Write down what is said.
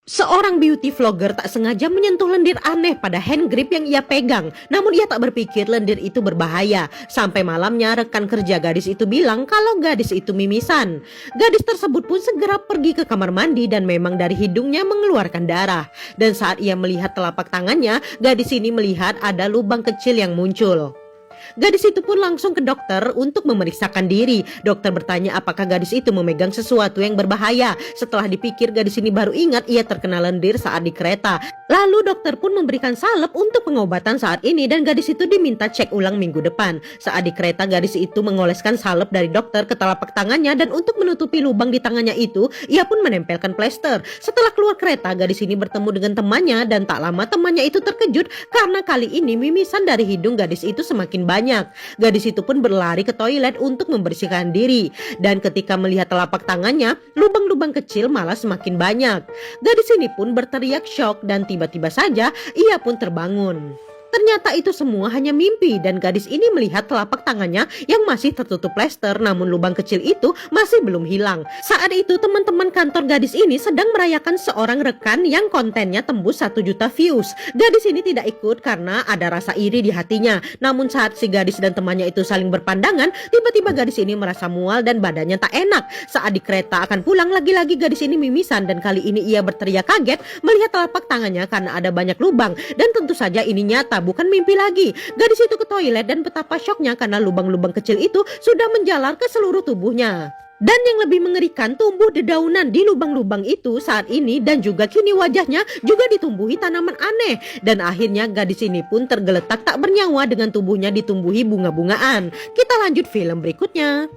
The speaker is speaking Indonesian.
Seorang beauty vlogger tak sengaja menyentuh lendir aneh pada hand grip yang ia pegang. Namun ia tak berpikir lendir itu berbahaya. Sampai malamnya rekan kerja gadis itu bilang kalau gadis itu mimisan. Gadis tersebut pun segera pergi ke kamar mandi dan memang dari hidungnya mengeluarkan darah. Dan saat ia melihat telapak tangannya, gadis ini melihat ada lubang kecil yang muncul. Gadis itu pun langsung ke dokter untuk memeriksakan diri. Dokter bertanya apakah gadis itu memegang sesuatu yang berbahaya. Setelah dipikir, gadis ini baru ingat ia terkena lendir saat di kereta. Lalu dokter pun memberikan salep untuk pengobatan saat ini dan gadis itu diminta cek ulang minggu depan. Saat di kereta, gadis itu mengoleskan salep dari dokter ke telapak tangannya dan untuk menutupi lubang di tangannya itu, ia pun menempelkan plester. Setelah keluar kereta, gadis ini bertemu dengan temannya dan tak lama temannya itu terkejut karena kali ini mimisan dari hidung gadis itu semakin banyak. Gadis itu pun berlari ke toilet untuk membersihkan diri. Dan ketika melihat telapak tangannya, lubang-lubang kecil malah semakin banyak. Gadis ini pun berteriak syok dan tiba-tiba saja ia pun terbangun. Ternyata itu semua hanya mimpi dan gadis ini melihat telapak tangannya yang masih tertutup plester, namun lubang kecil itu masih belum hilang. Saat itu teman-teman kantor gadis ini sedang merayakan seorang rekan yang kontennya tembus 1 juta views. Gadis ini tidak ikut karena ada rasa iri di hatinya. Namun saat si gadis dan temannya itu saling berpandangan, tiba-tiba gadis ini merasa mual dan badannya tak enak. Saat di kereta akan pulang, lagi-lagi gadis ini mimisan dan kali ini ia berteriak kaget melihat telapak tangannya karena ada banyak lubang. Dan tentu saja ini nyata, bukan mimpi lagi. Gadis itu ke toilet dan betapa syoknya karena lubang-lubang kecil itu sudah menjalar ke seluruh tubuhnya. Dan yang lebih mengerikan, tumbuh dedaunan di lubang-lubang itu saat ini dan juga kini wajahnya juga ditumbuhi tanaman aneh. Dan akhirnya gadis ini pun tergeletak tak bernyawa dengan tubuhnya ditumbuhi bunga-bungaan. Kita lanjut film berikutnya.